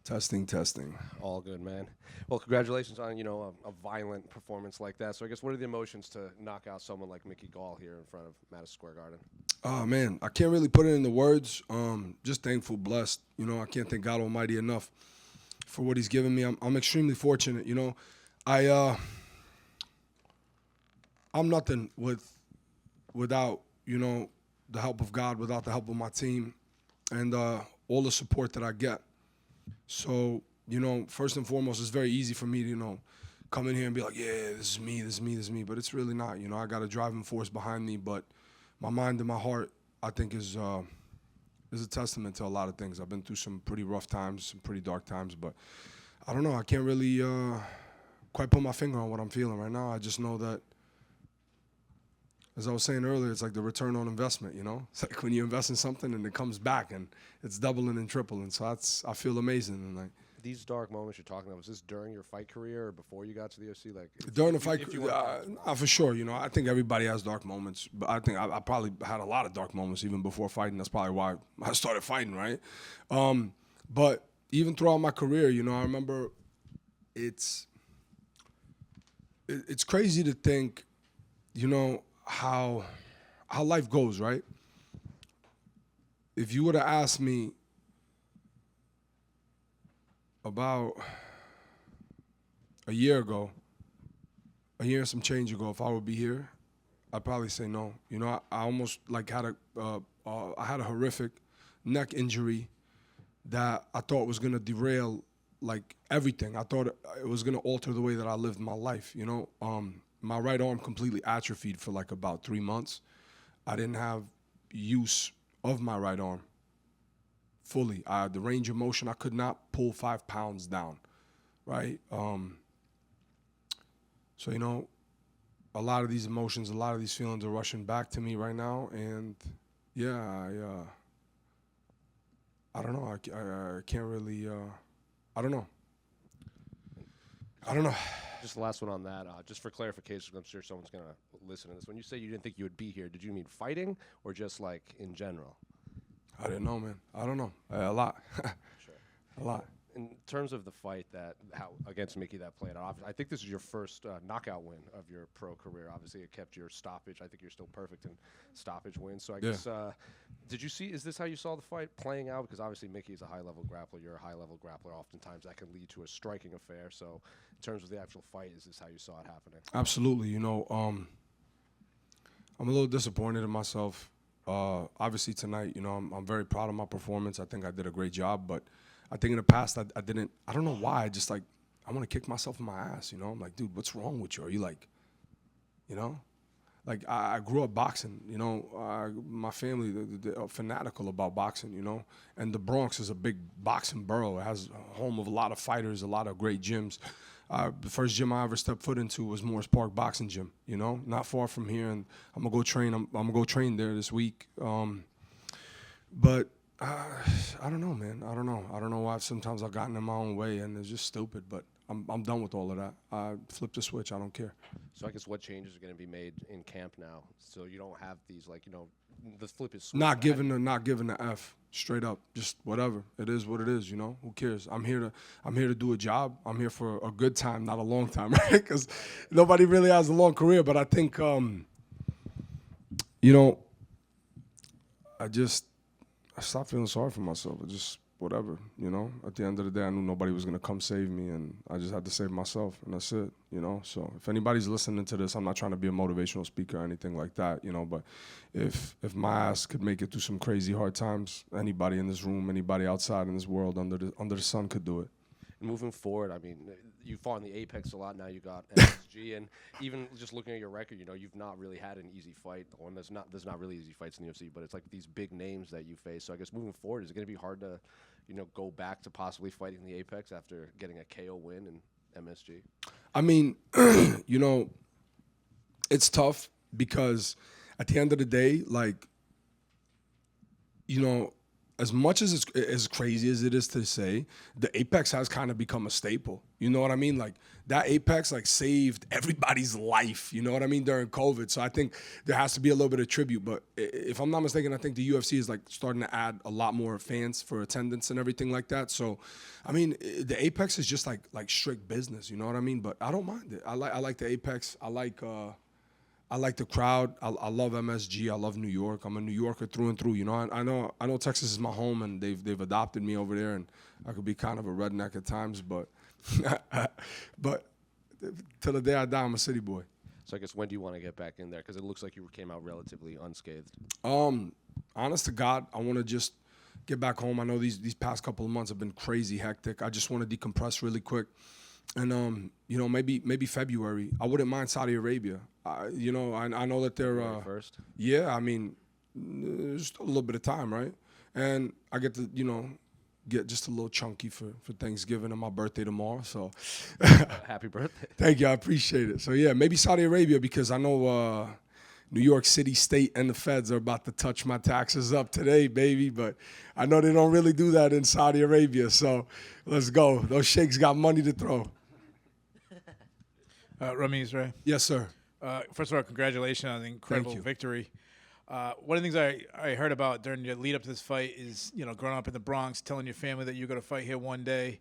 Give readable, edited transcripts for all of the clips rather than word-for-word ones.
Testing, testing. All good, man. Well, congratulations on a violent performance like that. So I guess what are the emotions to knock out someone like Mickey Gall here in front of Madison Square Garden? Oh man, I can't really put it into words. Just thankful, blessed. I can't thank God Almighty enough for what He's given me. I'm extremely fortunate. I I'm nothing without the help of God, without the help of my team, and all the support that I get. So first and foremost, it's very easy for me to come in here and be like, yeah, this is me, this is me, this is me. But it's really not. I got a driving force behind me, but my mind and my heart, I think, is a testament to a lot of things. I've been through some pretty rough times, some pretty dark times, but I don't know. I can't really quite put my finger on what I'm feeling right now. I just know that, as I was saying earlier, it's like the return on investment, It's like when you invest in something and it comes back and it's doubling and tripling. So I feel amazing. And these dark moments you're talking about, was this during your fight career or before you got to the UFC? During the fight, for sure. I think everybody has dark moments, but I think I probably had a lot of dark moments even before fighting. That's probably why I started fighting, right? But even throughout my career, I remember it's crazy to think, how life goes, right? If you would have asked me about a year and some change ago, if I would be here, I'd probably say no. I almost had I had a horrific neck injury that I thought was gonna derail everything. I thought it was gonna alter the way that I lived my life. My right arm completely atrophied for about 3 months. I didn't have use of my right arm fully. The range of motion, I could not pull 5 pounds down, right? So, a lot of these emotions, a lot of these feelings are rushing back to me right now. And yeah, I don't know. I can't really, I don't know. I don't know. Just the last one on that, just for clarification, I'm sure someone's going to listen to this. When you say you didn't think you would be here, did you mean fighting or just in general? I didn't know, man. I don't know. A lot. Sure. A lot. In terms of the fight how against Mickey that played out, I think this is your first knockout win of your pro career. Obviously, it kept your stoppage. I think you're still perfect in stoppage wins. So I guess, is this how you saw the fight playing out? Because obviously Mickey is a high-level grappler. You're a high-level grappler. Oftentimes that can lead to a striking affair. So in terms of the actual fight, is this how you saw it happening? Absolutely. I'm a little disappointed in myself. Obviously tonight, I'm very proud of my performance. I think I did a great job, but I think in the past I didn't. I don't know why. I just I want to kick myself in my ass. I'm like, dude, what's wrong with you? Are you I grew up boxing. My family they're fanatical about boxing. And the Bronx is a big boxing borough. It has a home of a lot of fighters, a lot of great gyms. The first gym I ever stepped foot into was Morris Park Boxing Gym. Not far from here, and I'm gonna go train. I'm gonna go train there this week. But I don't know, man. I don't know why sometimes I've gotten in my own way, and it's just stupid. But I'm done with all of that. I flipped the switch. I don't care. So I guess what changes are going to be made in camp now, so you don't have these the flip is not giving the F straight up. Just whatever. It is what it is. Who cares? I'm here to do a job. I'm here for a good time, not a long time, right? Because nobody really has a long career. But I think I stopped feeling sorry for myself. It just whatever, At the end of the day, I knew nobody was gonna come save me, and I just had to save myself, and that's it, So if anybody's listening to this, I'm not trying to be a motivational speaker or anything like that, But if my ass could make it through some crazy hard times, anybody in this room, anybody outside in this world under the sun could do it. And moving forward, I mean, you fought in the Apex a lot. Now you got MSG, and even just looking at your record, you've not really had an easy fight. Or there's not really easy fights in the UFC, but it's these big names that you face. So I guess moving forward, is it going to be hard to, go back to possibly fighting the Apex after getting a KO win in MSG? I mean, it's tough because at the end of the day, as much as it's as crazy as it is to say, the Apex has kind of become a staple. You know what I mean? Like that Apex like saved everybody's life. You know what I mean during COVID. So I think there has to be a little bit of tribute. But if I'm not mistaken, I think the UFC is like starting to add a lot more fans for attendance and everything like that. So, I mean, the Apex is just like strict business. You know what I mean? But I don't mind it. I like the Apex. I like the crowd. I love MSG. I love New York. I'm a New Yorker through and through. You know, I know Texas is my home, and they've adopted me over there, and I could be kind of a redneck at times, but till the day I die, I'm a city boy. So I guess when do you want to get back in there? Because it looks like you came out relatively unscathed. Honest to God, I want to just get back home. I know these past couple of months have been crazy hectic. I just want to decompress really quick. And you know, maybe February. I wouldn't mind Saudi Arabia. You know, I know that they're first. Yeah, I mean, just a little bit of time, right? And I get to, you know, get just a little chunky for Thanksgiving and my birthday tomorrow. So Happy birthday! Thank you, I appreciate it. So yeah, maybe Saudi Arabia, because I know New York City, state, and the feds are about to touch my taxes up today, baby. But I know they don't really do that in Saudi Arabia. So let's go. Those sheikhs got money to throw. Ramiz, right? Yes, sir. First of all, congratulations on the incredible victory. One of the things I heard about during your lead up to this fight is, you know, growing up in the Bronx, telling your family that you're going to fight here one day.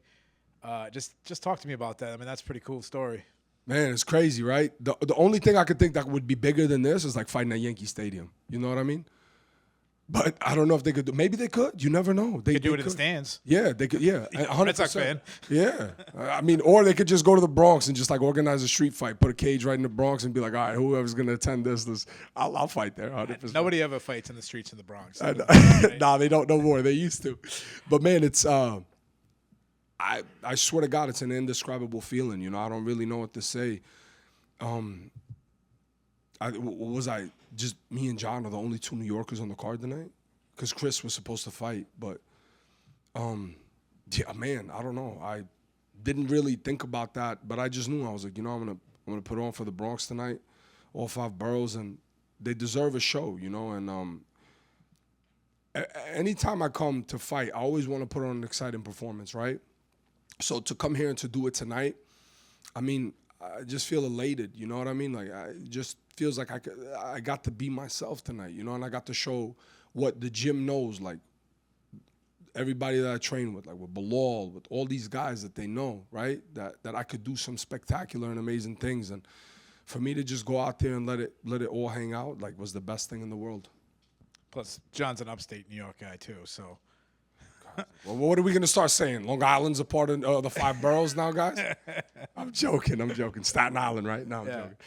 Just talk to me about that. I mean, that's a pretty cool story. Man, it's crazy, right? The only thing I could think that would be bigger than this is like fighting at Yankee Stadium. You know what I mean? But I don't know if they could do. Maybe they could. You never know. They could do it in the stands. Yeah, they could. Yeah, 100%. Red Sox fan. Yeah, I mean, or they could just go to the Bronx and just like organize a street fight, put a cage right in the Bronx, and be like, all right, whoever's gonna attend this, I'll fight there. 100%. Nobody ever fights in the streets in the Bronx. Nah, they don't no more. They used to. But man, it's I swear to God, it's an indescribable feeling. You know, I don't really know what to say. Just me and John are the only two New Yorkers on the card tonight? Because Chris was supposed to fight, but yeah, man, I don't know. I didn't really think about that, but I just knew. I was like, you know, I'm gonna put on for the Bronx tonight, all 5 boroughs, and they deserve a show, you know. And anytime I come to fight, I always want to put on an exciting performance, right? So to come here and to do it tonight, I mean, I just feel elated, you know what I mean? Like, it just feels like I got to be myself tonight, you know, and I got to show what the gym knows, like everybody that I train with, like with Bilal, with all these guys that they know, right? That I could do some spectacular and amazing things. And for me to just go out there and let it all hang out, like, was the best thing in the world. Plus, John's an upstate New York guy too, so. Well, what are we going to start saying? Long Island's a part of the 5 boroughs now, guys? I'm joking. Staten Island, right? No, I'm joking.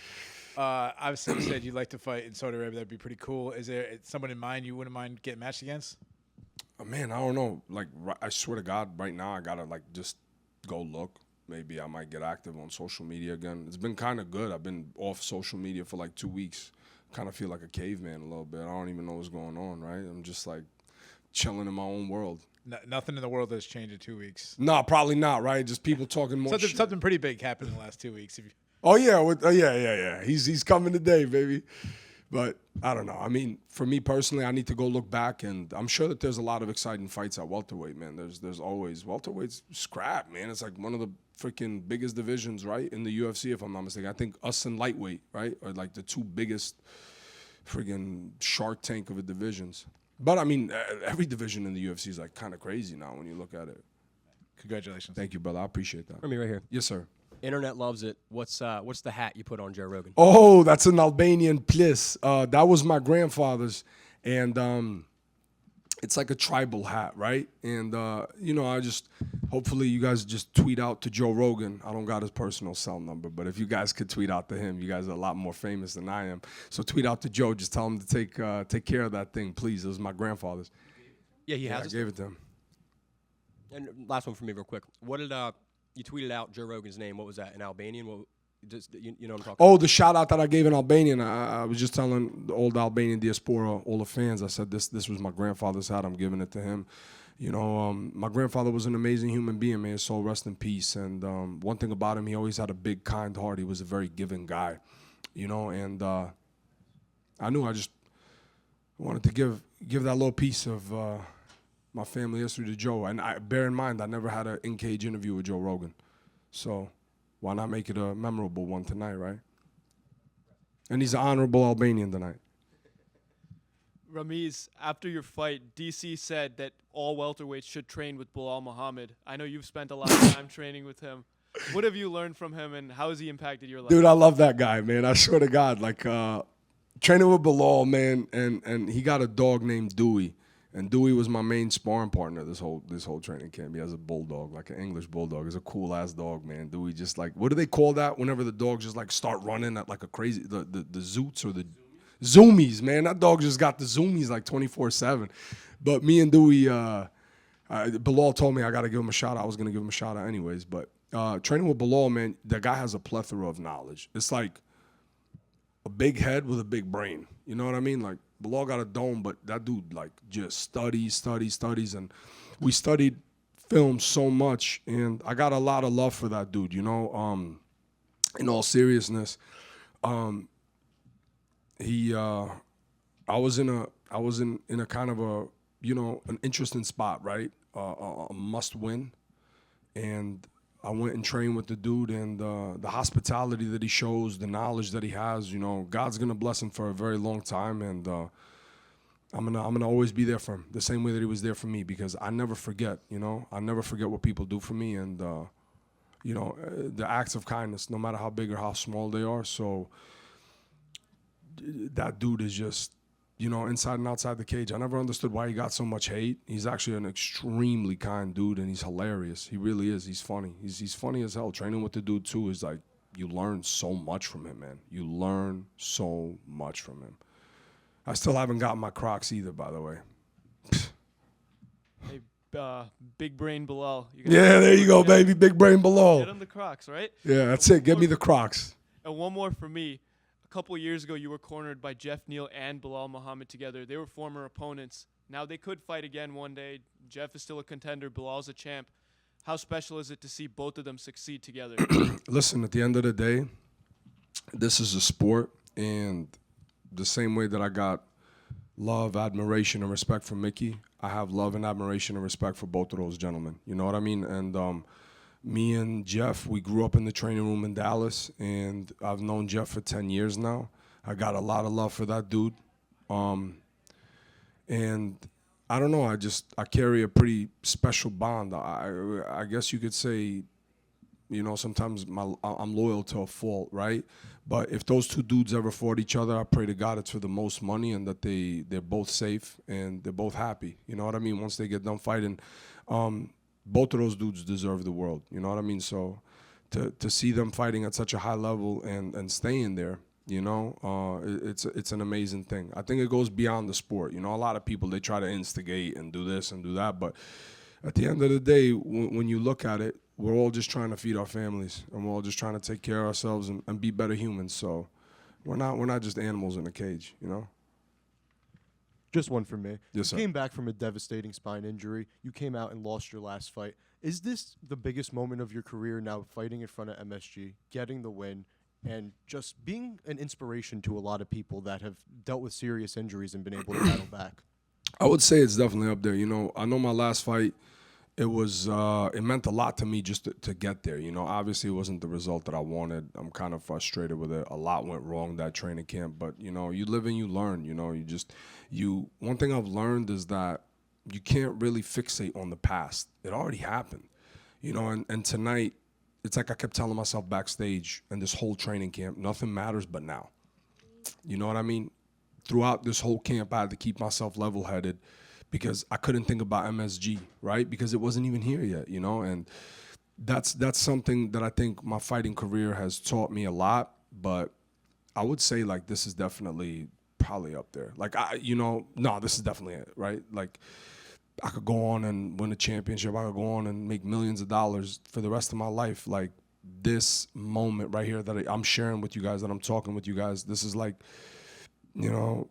Obviously, you said you'd like to fight in Saudi Arabia. That'd be pretty cool. Is there someone in mind you wouldn't mind getting matched against? Man, I don't know. Like, I swear to God, right now I got to, like, just go look. Maybe I might get active on social media again. It's been kind of good. I've been off social media for, like, 2 weeks. Kind of feel like a caveman a little bit. I don't even know what's going on, right? I'm just, like, chilling in my own world. Nothing in the world has changed in 2 weeks. No, probably not, right? Just people talking more shit. Something pretty big happened in the last 2 weeks. Oh, yeah. Yeah. He's coming today, baby. But I don't know. I mean, for me personally, I need to go look back, and I'm sure that there's a lot of exciting fights at welterweight, man. There's always – welterweight's scrap, man. It's like one of the freaking biggest divisions, right, in the UFC, if I'm not mistaken. I think us and lightweight, right, are like the 2 biggest freaking Shark Tank of the divisions. But, I mean, every division in the UFC is, like, kind of crazy now when you look at it. Congratulations. Thank you, brother. I appreciate that. Let me right here. Yes, sir. Internet loves it. What's the hat you put on Joe Rogan? Oh, that's an Albanian pliss. That was my grandfather's. And it's like a tribal hat, right? And, you know, hopefully you guys just tweet out to Joe Rogan. I don't got his personal cell number, but if you guys could tweet out to him, you guys are a lot more famous than I am. So tweet out to Joe. Just tell him to take care of that thing, please. It was my grandfather's. Yeah, he has. I gave it to him. And last one for me real quick. What did you tweeted out Joe Rogan's name? What was that, in Albanian? What, just, you know what I'm talking about? The shout out that I gave in Albanian. I was just telling the old Albanian diaspora, all the fans, I said this was my grandfather's hat. I'm giving it to him. You know, my grandfather was an amazing human being, man. His soul rest in peace. And one thing about him, he always had a big, kind heart. He was a very giving guy, you know. And I knew I just wanted to give that little piece of my family history to Joe. And bear in mind, I never had an in-cage interview with Joe Rogan. So why not make it a memorable one tonight, right? And he's an honorable Albanian tonight. Ramiz, after your fight, DC said that all welterweights should train with Bilal Muhammad. I know you've spent a lot of time training with him. What have you learned from him, and how has he impacted your life? Dude, I love that guy, man. I swear to God, like training with Bilal, man, and he got a dog named Dewey, and Dewey was my main sparring partner this whole training camp. He has a bulldog, like an English bulldog. He's a cool ass dog, man. Dewey just like, what do they call that whenever the dogs just like start running at like a crazy the zoots or the zoomies, man. That dog just got the zoomies like 24/7. But me and Dewey, Bilal told me I got to give him a shot. I was gonna give him a shot out anyways, but. Training with Bilal, man, that guy has a plethora of knowledge. It's like a big head with a big brain. You know what I mean? Like, Bilal got a dome, but that dude, like, just studies. And we studied film so much, and I got a lot of love for that dude, you know? In all seriousness, I was in a kind of a, you know, an interesting spot, right? A must win. And I went and trained with the dude, and the hospitality that he shows, the knowledge that he has, you know, God's gonna bless him for a very long time, and I'm gonna always be there for him, the same way that he was there for me, because I never forget, you know, I never forget what people do for me, and you know, the acts of kindness, no matter how big or how small they are. So that dude is just, you know, inside and outside the cage. I never understood why he got so much hate. He's actually an extremely kind dude, and he's hilarious. He really is. He's funny. He's funny as hell. Training with the dude, too, is like, you learn so much from him, man. You learn so much from him. I still haven't gotten my Crocs either, by the way. Hey, big brain Bilal. Yeah, there you go, baby. Big brain below. Get him the Crocs, right? Yeah, that's it. Give me the Crocs. And one more for me. A couple of years ago, you were cornered by Jeff Neal and Bilal Muhammad together. They were former opponents. Now they could fight again one day. Jeff is still a contender. Bilal's a champ. How special is it to see both of them succeed together? Listen, at the end of the day, this is a sport, and the same way that I got love, admiration, and respect for Mickey, I have love and admiration and respect for both of those gentlemen. You know what I mean? And me and Jeff, we grew up in the training room in Dallas, and I've known Jeff for 10 years now. I got a lot of love for that dude. And I don't know, I carry a pretty special bond. I guess you could say, you know, sometimes I'm loyal to a fault, right? But if those two dudes ever fought each other, I pray to God it's for the most money, and that they're both safe and they're both happy. You know what I mean? Once they get done fighting, both of those dudes deserve the world. You know what I mean? So to see them fighting at such a high level and staying there, you know, it's an amazing thing. I think it goes beyond the sport. You know, a lot of people, they try to instigate and do this and do that, but at the end of the day, when you look at it, we're all just trying to feed our families, and we're all just trying to take care of ourselves and be better humans. So we're not just animals in a cage, you know? Just one for me. Yes, sir. You came back from a devastating spine injury. You came out and lost your last fight. Is this the biggest moment of your career now, fighting in front of MSG, getting the win, and just being an inspiration to a lot of people that have dealt with serious injuries and been able to battle back? I would say it's definitely up there. You know, I know my last fight, it meant a lot to me just to get there. You know, obviously it wasn't the result that I wanted. I'm kind of frustrated with it. A lot went wrong that training camp, but you know, you live and you learn. You know, one thing I've learned is that you can't really fixate on the past. It already happened. You know, and tonight, it's like I kept telling myself backstage and this whole training camp, nothing matters but now. You know what I mean? Throughout this whole camp, I had to keep myself level-headed, because I couldn't think about MSG, right? Because it wasn't even here yet, you know? And that's something that I think my fighting career has taught me a lot, but I would say, like, this is definitely probably up there. Like, this is definitely it, right? Like, I could go on and win a championship. I could go on and make millions of dollars for the rest of my life. Like, this moment right here that I'm sharing with you guys, that I'm talking with you guys, this is like, you know,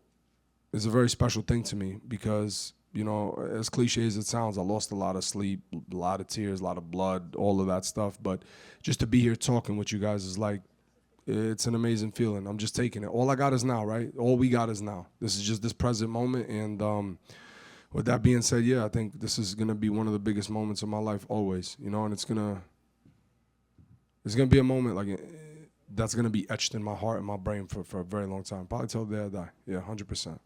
it's a very special thing to me, because, you know, as cliche as it sounds, I lost a lot of sleep, a lot of tears, a lot of blood, all of that stuff. But just to be here talking with you guys is like, it's an amazing feeling. I'm just taking it. All I got is now, right? All we got is now. This is just this present moment. And with that being said, yeah, I think this is gonna be one of the biggest moments of my life always, you know, and it's gonna be a moment like that's gonna be etched in my heart and my brain for a very long time, probably till the day I die. Yeah, 100%.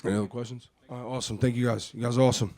Any other questions? All right, awesome. Thank you guys. You guys are awesome.